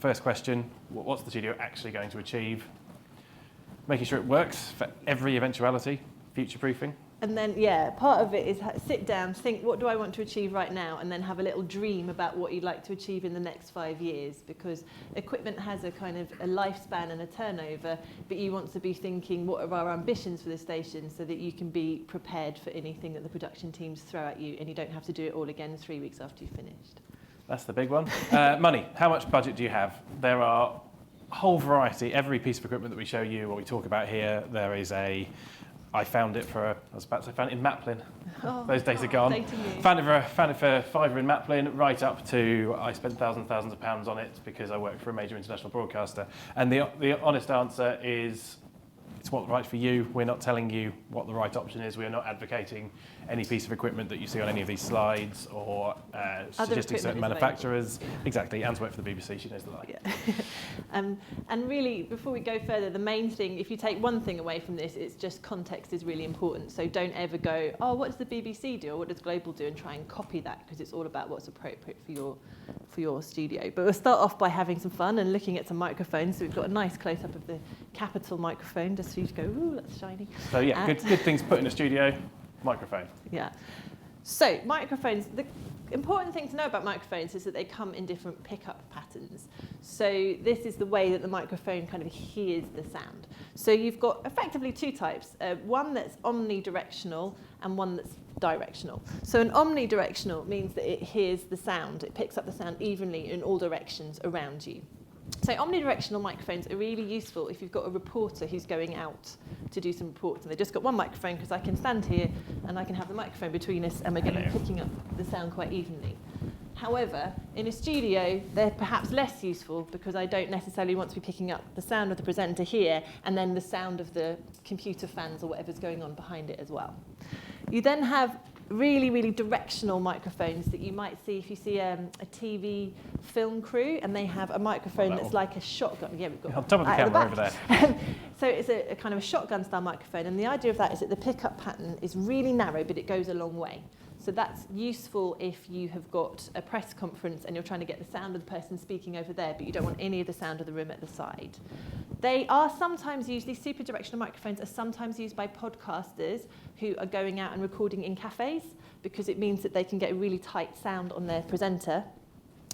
first question, what's the studio actually going to achieve? Making sure it works for every eventuality, future-proofing. And then, part of it is sit down, think, what do I want to achieve right now? And then have a little dream about what you'd like to achieve in the next 5 years. Because equipment has a kind of a lifespan and a turnover, but you want to be thinking, what are our ambitions for the station so that you can be prepared for anything that the production teams throw at you and you don't have to do it all again 3 weeks after you've finished. That's the big one. Money. How much budget do you have? There are a whole variety. Every piece of equipment that we show you or we talk about here, there is I found it I found it in Maplin. Those days are gone. Found it for £5 in Maplin, right up to I spent thousands of pounds on it because I work for a major international broadcaster. And the honest answer is, it's what's right for you. We're not telling you what the right option is. We are not advocating any piece of equipment that you see on any of these slides or suggesting certain manufacturers. Exactly. Anne's worked for the BBC. She knows the line. Yeah. And really, before we go further, the main thing, if you take one thing away from this, it's just context is really important. So don't ever go, oh, what does the BBC do or what does Global do, and try and copy that, because it's all about what's appropriate for your studio. But we'll start off by having some fun and looking at some microphones. So we've got a nice close-up of the Capital microphone, just for you to go, ooh, that's shiny. So yeah, good things put in a studio. Microphone. Yeah. So microphones, the important thing to know about microphones is that they come in different pickup patterns. So this is the way that the microphone kind of hears the sound. So you've got effectively two types, one that's omnidirectional and one that's directional. So an omnidirectional means that it hears the sound, it picks up the sound evenly in all directions around you. So omnidirectional microphones are really useful if you've got a reporter who's going out to do some reports and they've just got one microphone, because I can stand here and I can have the microphone between us and we're going to be picking up the sound quite evenly. However, in a studio, they're perhaps less useful because I don't necessarily want to be picking up the sound of the presenter here and then the sound of the computer fans or whatever's going on behind it as well. You then have really, really directional microphones that you might see if you see a TV film crew and they have a microphone that's like a shotgun. Yeah, we've got on top of the camera over there. So it's a kind of a shotgun style microphone, and the idea of that is that the pickup pattern is really narrow, but it goes a long way. So that's useful if you have got a press conference and you're trying to get the sound of the person speaking over there, but you don't want any of the sound of the room at the side. They are sometimes used, these super directional microphones are sometimes used by podcasters who are going out and recording in cafes, because it means that they can get a really tight sound on their presenter.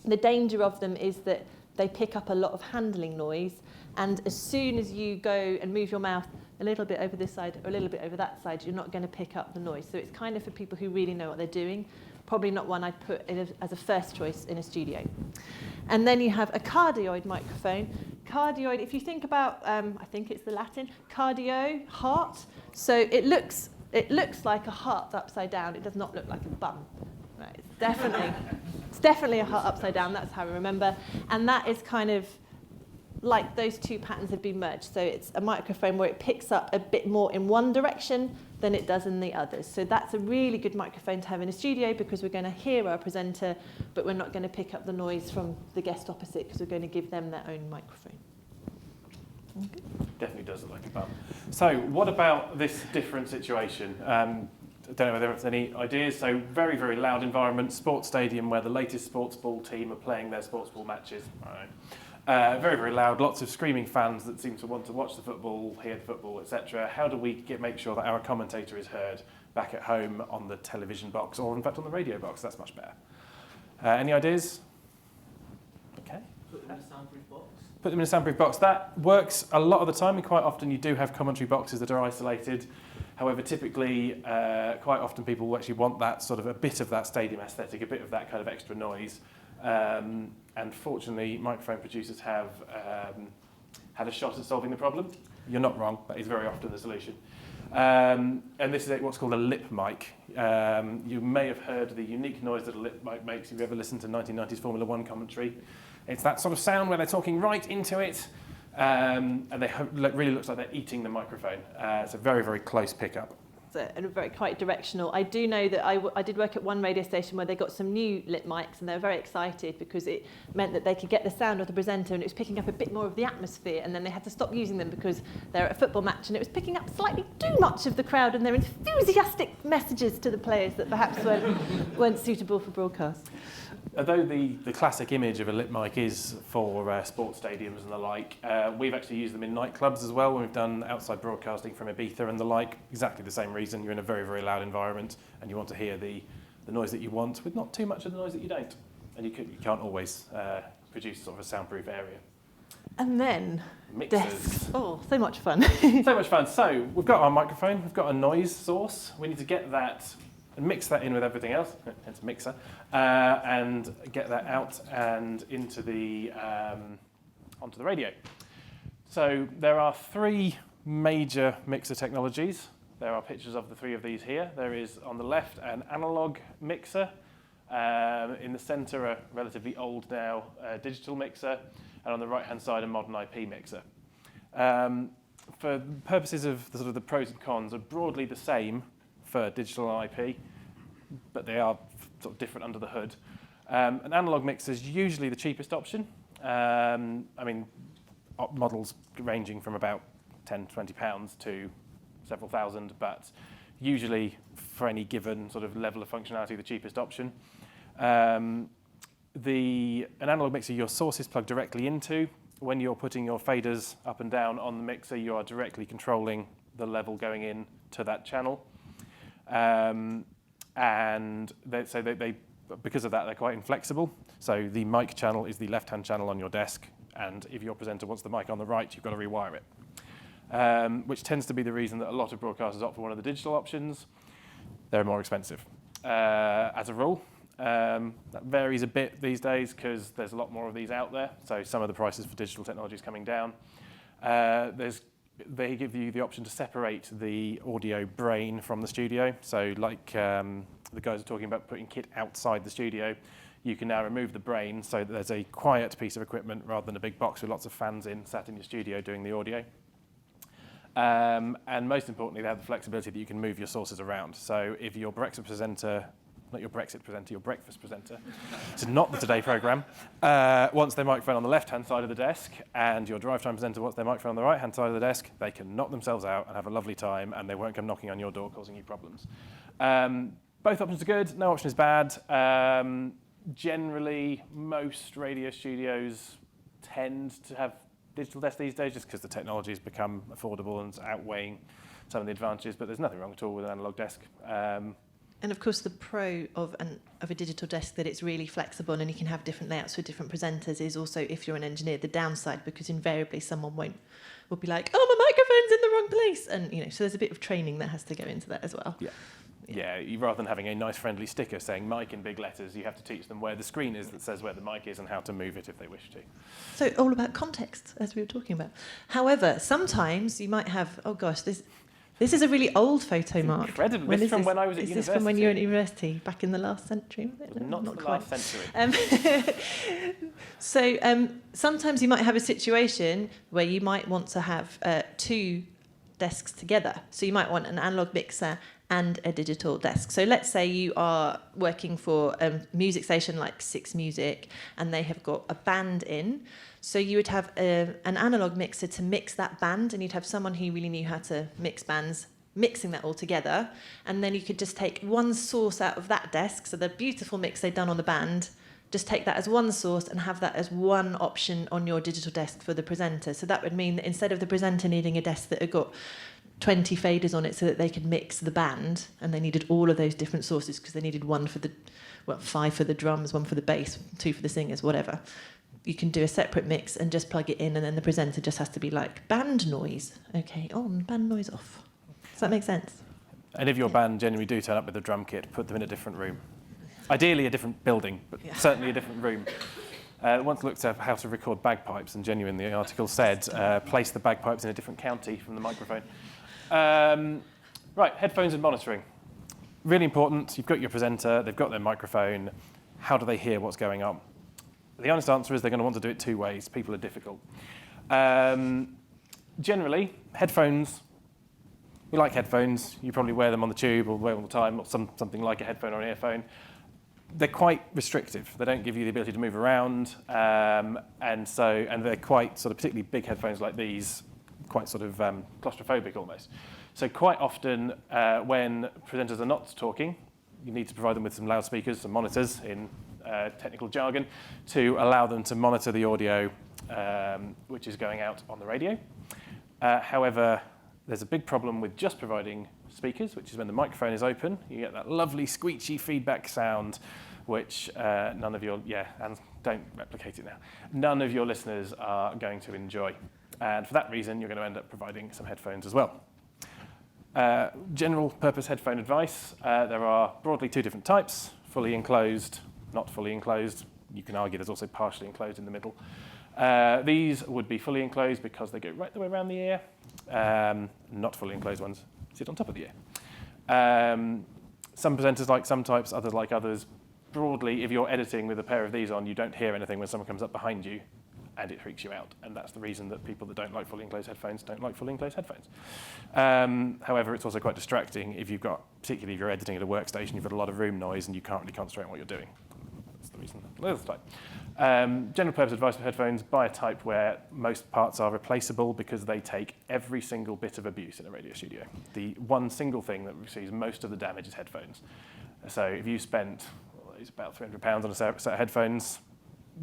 The danger of them is that they pick up a lot of handling noise, and as soon as you go and move your mouth a little bit over this side or a little bit over that side, you're not going to pick up the noise. So it's kind of for people who really know what they're doing. Probably not one I'd put as a first choice in a studio. And then you have a cardioid microphone. Cardioid, if you think about, I think it's the Latin, cardio, heart. So it looks like a heart upside down. It does not look like a bum. Right, it's definitely a heart upside down. That's how we remember. And that is kind of like those two patterns have been merged. So it's a microphone where it picks up a bit more in one direction than it does in the others. So that's a really good microphone to have in a studio, because we're going to hear our presenter, but we're not going to pick up the noise from the guest opposite, because we're going to give them their own microphone. Okay. Definitely does look like a bum. So what about this different situation? I don't know whether there's any ideas. So very, very loud environment, sports stadium where the latest sports ball team are playing their sports ball matches. Right. Very, very loud, lots of screaming fans that seem to want to watch the football, hear the football, etc. How do we make sure that our commentator is heard back at home on the television box, or in fact on the radio box? That's much better. Any ideas? Okay. Put them in a soundproof box. Put them in a soundproof box. That works a lot of the time, and quite often you do have commentary boxes that are isolated. However, typically, quite often people will actually want that sort of a bit of that stadium aesthetic, a bit of that kind of extra noise. And fortunately, microphone producers have had a shot at solving the problem. You're not wrong. That is very often the solution. And this is what's called a lip mic. You may have heard the unique noise that a lip mic makes if you ever listened to 1990s Formula One commentary. It's that sort of sound where they're talking right into it, and it really looks like they're eating the microphone. It's a very, very close pickup. And very quite directional. I do know that I did work at one radio station where they got some new lip mics, and they were very excited because it meant that they could get the sound of the presenter, and it was picking up a bit more of the atmosphere, and then they had to stop using them because they're at a football match and it was picking up slightly too much of the crowd and their enthusiastic messages to the players that perhaps weren't suitable for broadcast. Although the classic image of a lip mic is for sports stadiums and the like, we've actually used them in nightclubs as well when we've done outside broadcasting from Ibiza and the like. Exactly the same reason. You're in a very, very loud environment and you want to hear the noise that you want with not too much of the noise that you don't. And you can't always produce sort of a soundproof area. And then Mixers. desks. Oh, so much fun. So much fun. So we've got our microphone, we've got a noise source. We need to get that and mix that in with everything else, hence mixer, and get that out and into the onto the radio. So there are three major mixer technologies. There are pictures of the three of these here. There is on the left an analog mixer, in the centre a relatively old now digital mixer, and on the right-hand side a modern IP mixer. For purposes of the pros and cons, are broadly the same for digital and IP, but they are sort of different under the hood. An analog mixer is usually the cheapest option. I mean, models ranging from about £10, £20 to several thousand, but usually for any given sort of level of functionality, the cheapest option. An analog mixer, your source is plugged directly into. When you're putting your faders up and down on the mixer, you are directly controlling the level going in to that channel. And they because of that, they're quite inflexible. So the mic channel is the left-hand channel on your desk, and if your presenter wants the mic on the right, you've got to rewire it, which tends to be the reason that a lot of broadcasters opt for one of the digital options. They're more expensive. As a rule, that varies a bit these days because there's a lot more of these out there, so some of the prices for digital technology is coming down. They give you the option to separate the audio brain from the studio. So like the guys are talking about putting kit outside the studio, you can now remove the brain so that there's a quiet piece of equipment rather than a big box with lots of fans in, sat in your studio doing the audio. And most importantly, they have the flexibility that you can move your sources around. So if your Brexit presenter, not your Brexit presenter, your breakfast presenter, it's not the Today programme, wants their microphone on the left-hand side of the desk, and your drive time presenter wants their microphone on the right-hand side of the desk, they can knock themselves out and have a lovely time, and they won't come knocking on your door causing you problems. Both options are good, no option is bad. Generally, most radio studios tend to have digital desks these days just because the technology has become affordable and it's outweighing some of the advantages, but there's nothing wrong at all with an analog desk. And of course, the pro of a digital desk that it's really flexible and you can have different layouts for different presenters is also, if you're an engineer, the downside, because invariably someone will be like, oh, my microphone's in the wrong place, and so there's a bit of training that has to go into that as well. Yeah, rather than having a nice friendly sticker saying mic in big letters, you have to teach them where the screen is that says where the mic is and how to move it if they wish to. So all about context, as we were talking about. However, sometimes you might have, oh gosh, this is a really old photo, Mark. Incredible. This is from when I was at university. Is this from when you were at university, back in the last century? Not the quite. last century. So sometimes you might have a situation where you might want to have two desks together. So you might want an analog mixer and a digital desk. So let's say you are working for a music station like Six Music and they have got a band in. So you would have an analog mixer to mix that band, and you'd have someone who really knew how to mix bands, mixing that all together. And then you could just take one source out of that desk, so the beautiful mix they'd done on the band, just take that as one source and have that as one option on your digital desk for the presenter. So that would mean that instead of the presenter needing a desk that had got 20 faders on it so that they could mix the band, and they needed all of those different sources because they needed 5 for the drums, 1 for the bass, 2 for the singers, whatever. You can do a separate mix and just plug it in, and then the presenter just has to be like, band noise, okay, on, band noise off. Does that make sense? And if your band genuinely do turn up with a drum kit, put them in a different room. Ideally a different building, but certainly a different room. Once looked at how to record bagpipes, and genuinely the article said, place the bagpipes in a different county from the microphone. Right, headphones and monitoring. Really important. You've got your presenter, they've got their microphone. How do they hear what's going on? The honest answer is they're going to want to do it two ways. People are difficult. Generally, headphones, we like headphones. You probably wear them on the tube or wear them all the time, or something like a headphone or an earphone. They're quite restrictive. They don't give you the ability to move around, and they're quite sort of, particularly big headphones like these, quite sort of claustrophobic almost. So quite often when presenters are not talking, you need to provide them with some loudspeakers, some monitors in technical jargon, to allow them to monitor the audio which is going out on the radio. However, there's a big problem with just providing speakers, which is when the microphone is open, you get that lovely squeechy feedback sound, which none of your, and don't replicate it now, none of your listeners are going to enjoy. And for that reason, you're going to end up providing some headphones as well. General purpose headphone advice, there are broadly two different types, fully enclosed, not fully enclosed. You can argue there's also partially enclosed in the middle. These would be fully enclosed because they go right the way around the ear. Not fully enclosed ones sit on top of the ear. Some presenters like some types, others like others. Broadly, if you're editing with a pair of these on, you don't hear anything when someone comes up behind you and it freaks you out. And that's the reason that people that don't like fully enclosed headphones don't like fully enclosed headphones. However, it's also quite distracting if you've got, particularly if you're editing at a workstation, you've got a lot of room noise and you can't really concentrate on what you're doing. That's the reason. That's the type. General purpose advice for headphones, buy a type where most parts are replaceable because they take every single bit of abuse in a radio studio. The one single thing that receives most of the damage is headphones. So if you spent it's about £300 on a set of headphones,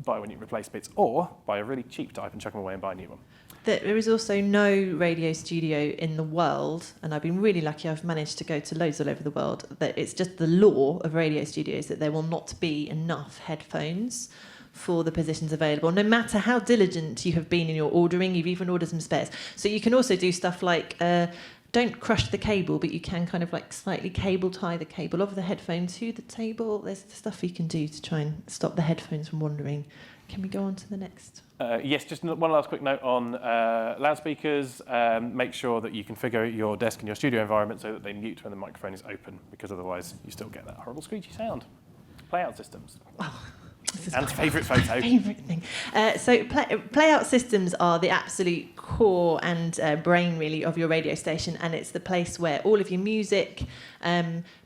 buy one you replace bits, or buy a really cheap type and chuck them away and buy a new one. There is also no radio studio in the world, and I've been really lucky, I've managed to go to loads all over the world, that it's just the law of radio studios that there will not be enough headphones for the positions available, no matter how diligent you have been in your ordering. You've even ordered some spares. So you can also do stuff like don't crush the cable, but you can kind of like slightly cable tie the cable of the headphone to the table. There's stuff you can do to try and stop the headphones from wandering. Can we go on to the next? Yes, just one last quick note on loudspeakers. Make sure that you configure your desk and your studio environment so that they mute when the microphone is open, because otherwise you still get that horrible screechy sound. Playout systems. Oh. Anne's favourite photo. Favourite thing. So playout systems are the absolute core and brain, really, of your radio station, and it's the place where all of your music,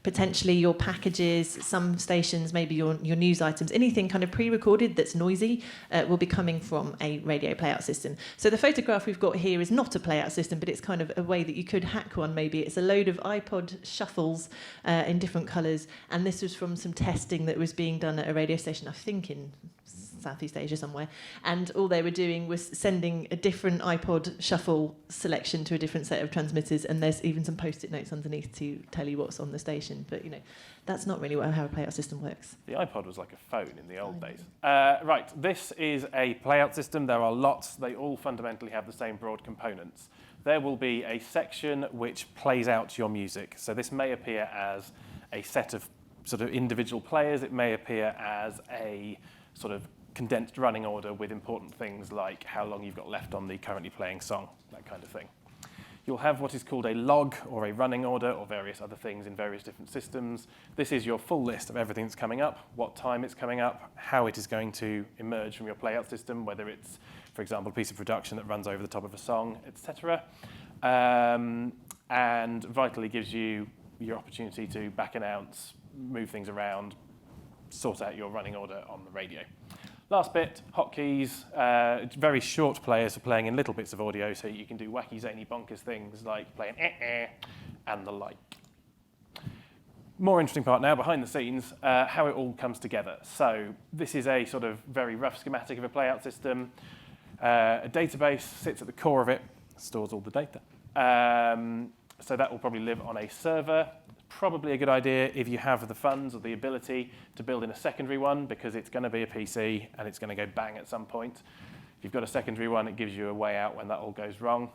potentially your packages, some stations, maybe your news items, anything kind of pre-recorded that's noisy will be coming from a radio playout system. So the photograph we've got here is not a playout system, but it's kind of a way that you could hack one, maybe. It's a load of iPod shuffles in different colours, and this was from some testing that was being done at a radio station, I think in Southeast Asia somewhere, and all they were doing was sending a different iPod shuffle selection to a different set of transmitters, and there's even some post-it notes underneath to tell you what's on the station. But, that's not really how a playout system works. The iPod was like a phone in the old days. Right, this is a playout system. There are lots. They all fundamentally have the same broad components. There will be a section which plays out your music. So this may appear as a set of sort of individual players. It may appear as a sort of condensed running order with important things like how long you've got left on the currently playing song, that kind of thing. You'll have what is called a log or a running order or various other things in various different systems. This is your full list of everything that's coming up, what time it's coming up, how it is going to emerge from your playout system, whether it's, for example, a piece of production that runs over the top of a song, etc. And vitally gives you your opportunity to back announce, move things around, sort out your running order on the radio. Last bit, hotkeys, very short players for playing in little bits of audio, so you can do wacky, zany, bonkers things like playing and the like. More interesting part now, behind the scenes, how it all comes together. So this is a sort of very rough schematic of a playout system. A database sits at the core of it, stores all the data. So that will probably live on a server. Probably a good idea if you have the funds or the ability to build in a secondary one, because it's going to be a PC and it's going to go bang at some point. If you've got a secondary one, it gives you a way out when that all goes wrong.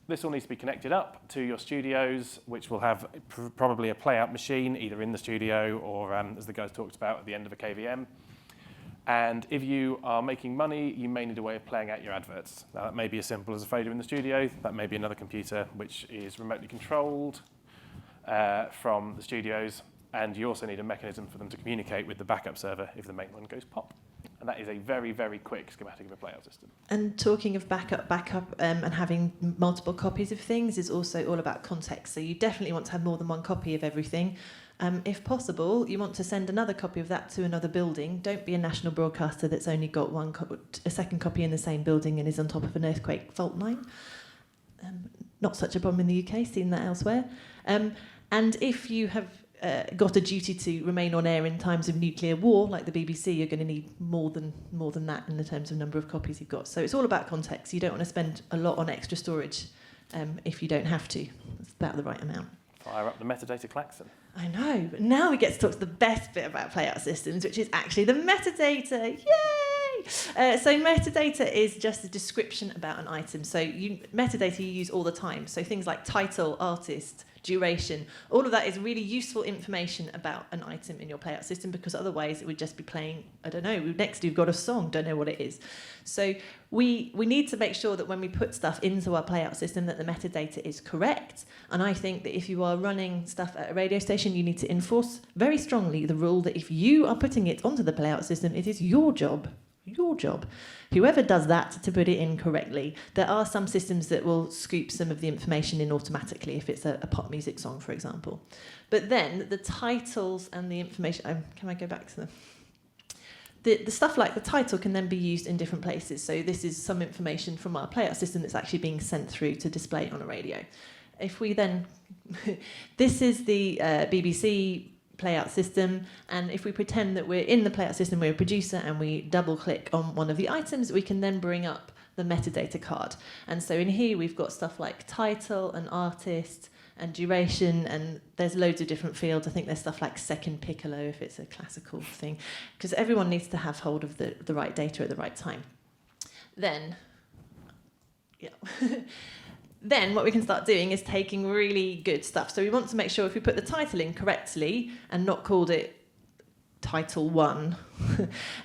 This all needs to be connected up to your studios, which will have probably a playout machine either in the studio or, as the guys talked about, at the end of a KVM. And if you are making money, you may need a way of playing out your adverts. Now, that may be as simple as a fader in the studio. That may be another computer which is remotely controlled from the studios, and you also need a mechanism for them to communicate with the backup server if the main one goes pop. And that is a very, very quick schematic of a playout system. And talking of backup, and having multiple copies of things is also all about context. So you definitely want to have more than one copy of everything. If possible, you want to send another copy of that to another building. Don't be a national broadcaster that's only got a second copy in the same building and is on top of an earthquake fault line. Not such a problem in the UK, seen that elsewhere. And if you have got a duty to remain on air in times of nuclear war, like the BBC, you're going to need more than that in the terms of number of copies you've got. So it's all about context. You don't want to spend a lot on extra storage if you don't have to. It's about the right amount. Fire up the metadata klaxon. I know, but now we get to talk to the best bit about Playout systems, which is actually the metadata. Yay! So metadata is just a description about an item. So metadata you use all the time. So things like title, artist, duration, all of that is really useful information about an item in your Playout system, because otherwise it would just be playing, I don't know, next you've got a song, don't know what it is. So we need to make sure that when we put stuff into our Playout system that the metadata is correct. And I think that if you are running stuff at a radio station, you need to enforce very strongly the rule that if you are putting it onto the Playout system, it is your job. Whoever does that to put it in correctly. There are some systems that will scoop some of the information in automatically if it's a pop music song, for example. But then the titles and the information... can I go back to them? The stuff like the title can then be used in different places. So this is some information from our Playout system that's actually being sent through to display on a radio. If we then... this is the BBC Playout system, and if we pretend that we're in the Playout system, we're a producer, and we double click on one of the items, we can then bring up the metadata card. And so in here we've got stuff like title and artist and duration, and there's loads of different fields. I think there's stuff like second piccolo if it's a classical thing, because everyone needs to have hold of the right data at the right time. Then Then what we can start doing is taking really good stuff. So we want to make sure if we put the title in correctly and not called it title 1,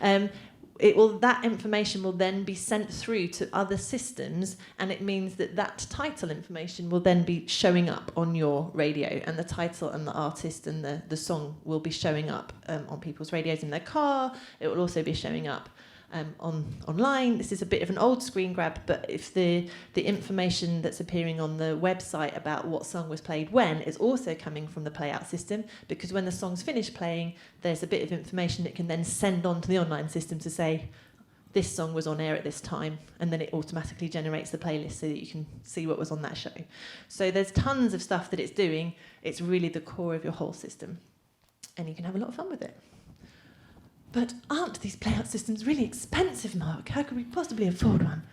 that information will then be sent through to other systems, and it means that title information will then be showing up on your radio, and the title and the artist and the song will be showing up on people's radios in their car. It will also be showing up online. This is a bit of an old screen grab, but if the information that's appearing on the website about what song was played when is also coming from the Playout system, because when the song's finished playing, there's a bit of information it can then send on to the online system to say, this song was on air at this time, and then it automatically generates the playlist so that you can see what was on that show. So there's tons of stuff that it's doing. It's really the core of your whole system, and you can have a lot of fun with it. But aren't these Playout systems really expensive, Mark? How could we possibly afford one?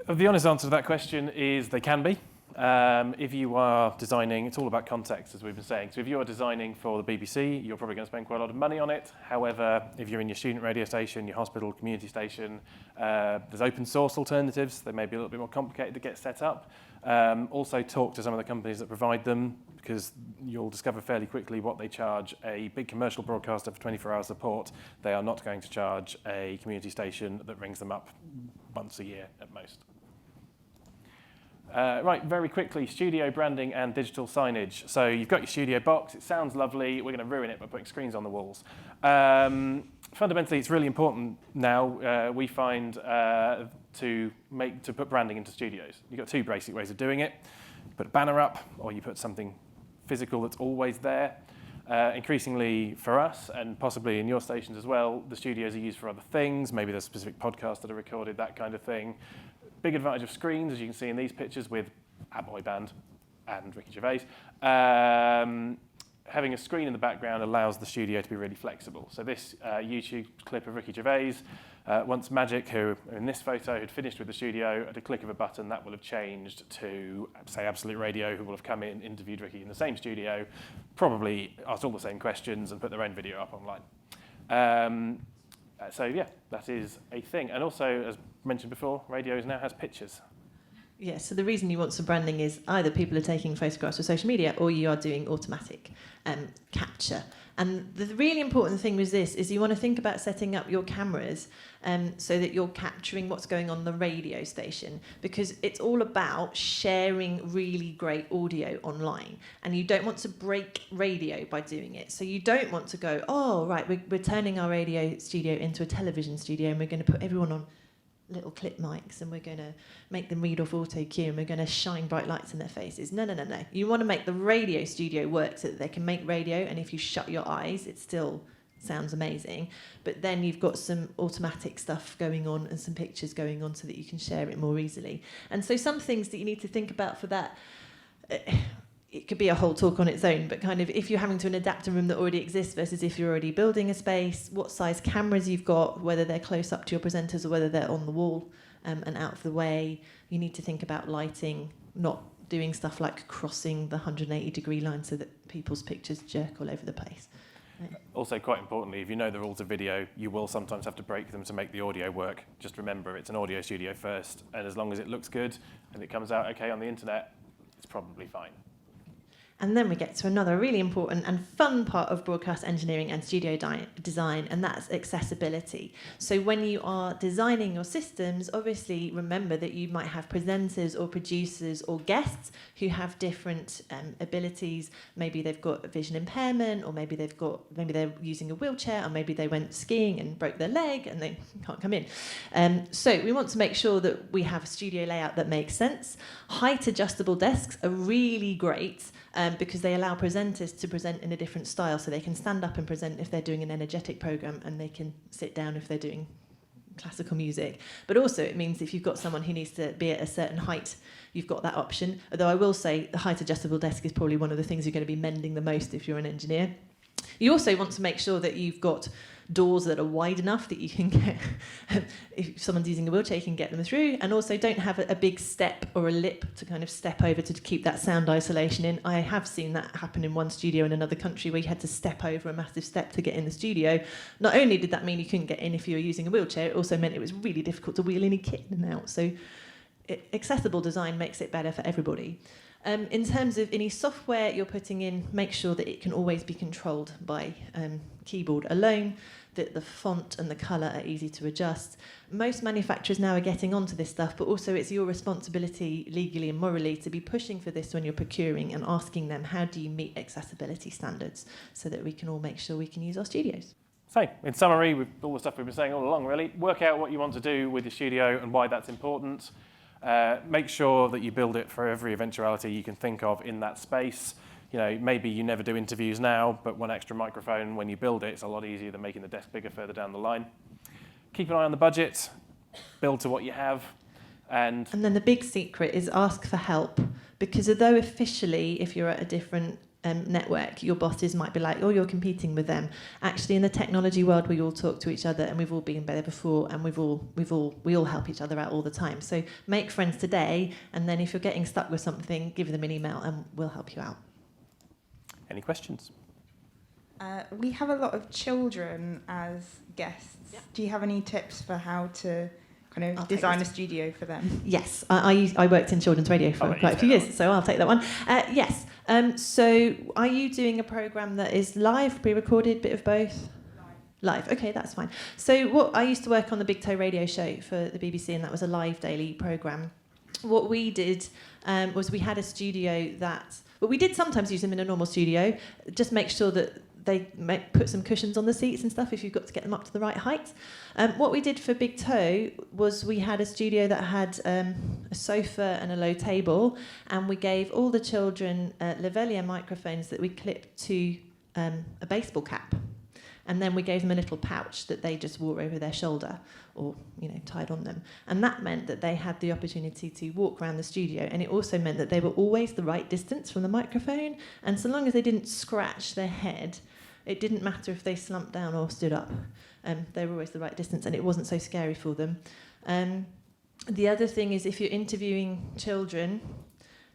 The honest answer to that question is they can be. If you are designing, it's all about context, as we've been saying. So if you are designing for the BBC, you're probably going to spend quite a lot of money on it. However, if you're in your student radio station, your hospital, community station, there's open source alternatives. They may be a little bit more complicated to get set up. Also talk to some of the companies that provide them, because you'll discover fairly quickly what they charge a big commercial broadcaster for 24-hour support. They are not going to charge a community station that rings them up once a year at most. Right, very quickly, studio branding and digital signage. So you've got your studio box. It sounds lovely. We're going to ruin it by putting screens on the walls. Fundamentally, it's really important now, we find, to put branding into studios. You've got two basic ways of doing it. You put a banner up, or you put something physical that's always there. Increasingly for us, and possibly in your stations as well, the studios are used for other things. Maybe there's specific podcasts that are recorded, that kind of thing. Big advantage of screens, as you can see in these pictures with a boy band and Ricky Gervais. Having a screen in the background allows the studio to be really flexible. So this YouTube clip of Ricky Gervais, once Magic, who in this photo had finished with the studio, at a click of a button, that will have changed to, say, Absolute Radio, who will have come in, interviewed Ricky in the same studio, probably asked all the same questions and put their own video up online. So yeah, that is a thing. And also, as mentioned before, radio now has pictures. Yeah, so the reason you want some branding is either people are taking photographs for social media, or you are doing automatic capture. And the really important thing with this is you want to think about setting up your cameras so that you're capturing what's going on the radio station, because it's all about sharing really great audio online, and you don't want to break radio by doing it. So you don't want to go, oh, right, we're turning our radio studio into a television studio, and we're going to put everyone on little clip mics, and we're going to make them read off auto cue, and we're going to shine bright lights in their faces. No. You want to make the radio studio work so that they can make radio, and if you shut your eyes, it still sounds amazing. But then you've got some automatic stuff going on and some pictures going on so that you can share it more easily. And so some things that you need to think about for that, it could be a whole talk on its own, but kind of if you're having to adapt a room that already exists versus if you're already building a space, what size cameras you've got, whether they're close up to your presenters or whether they're on the wall and out of the way. You need to think about lighting, not doing stuff like crossing the 180-degree line so that people's pictures jerk all over the place. Also, quite importantly, if you know the rules of video, you will sometimes have to break them to make the audio work. Just remember, it's an audio studio first, and as long as it looks good and it comes out okay on the internet, it's probably fine. And then we get to another really important and fun part of broadcast engineering and studio design, and that's accessibility. So when you are designing your systems, obviously remember that you might have presenters or producers or guests who have different abilities. Maybe they've got a vision impairment, or maybe they're using a wheelchair, or maybe they went skiing and broke their leg and they can't come in. So we want to make sure that we have a studio layout that makes sense. Height adjustable desks are really great. Because they allow presenters to present in a different style, so they can stand up and present if they're doing an energetic program, and they can sit down if they're doing classical music. But also it means if you've got someone who needs to be at a certain height, you've got that option. Although I will say the height adjustable desk is probably one of the things you're going to be mending the most if you're an engineer. You also want to make sure that you've got doors that are wide enough that you can get, if someone's using a wheelchair, you can get them through, and also don't have a big step or a lip to kind of step over to keep that sound isolation in. I have seen that happen in one studio in another country where you had to step over a massive step to get in the studio. Not only did that mean you couldn't get in if you were using a wheelchair, it also meant it was really difficult to wheel any kit in and out. So accessible design makes it better for everybody. In terms of any software you're putting in, make sure that it can always be controlled by keyboard alone, that the font and the colour are easy to adjust. Most manufacturers now are getting onto this stuff, but also it's your responsibility legally and morally to be pushing for this when you're procuring and asking them, how do you meet accessibility standards, so that we can all make sure we can use our studios. So, in summary, with all the stuff we've been saying all along, really, work out what you want to do with your studio and why that's important. Make sure that you build it for every eventuality you can think of in that space. You know, maybe you never do interviews now, but one extra microphone when you build it, it's a lot easier than making the desk bigger further down the line. Keep an eye on the budget, build to what you have, and then the big secret is ask for help, because although officially, if you're at a different network, your bosses might be like, oh, you're competing with them. Actually, in the technology world, we all talk to each other, and we've all been there before, and we all help each other out all the time. So make friends today, and then if you're getting stuck with something, give them an email, and we'll help you out. Any questions? We have a lot of children as guests. Yep. Do you have any tips for how to kind of design a studio for them? Yes, I worked in children's radio for quite a few years, so I'll take that one. Yes. So are you doing a programme that is live, pre-recorded, bit of both? Live. Okay, that's fine. So I used to work on the Big Toe radio show for the BBC, and that was a live daily programme. What we did was we had a studio that... But we did sometimes use them in a normal studio, just make sure that they put some cushions on the seats and stuff if you've got to get them up to the right height. What we did for Big Toe was we had a studio that had a sofa and a low table, and we gave all the children lavalier microphones that we clipped to a baseball cap. And then we gave them a little pouch that they just wore over their shoulder or, tied on them. And that meant that they had the opportunity to walk around the studio. And it also meant that they were always the right distance from the microphone. And so long as they didn't scratch their head, it didn't matter if they slumped down or stood up. They were always the right distance, and it wasn't so scary for them. The other thing is, if you're interviewing children,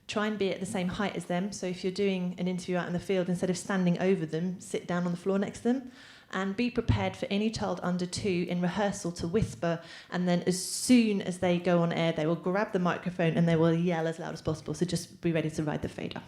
try and be at the same height as them. So if you're doing an interview out in the field, instead of standing over them, sit down on the floor next to them. And be prepared for any child under 2 in rehearsal to whisper, and then as soon as they go on air, they will grab the microphone and they will yell as loud as possible. So just be ready to ride the fader.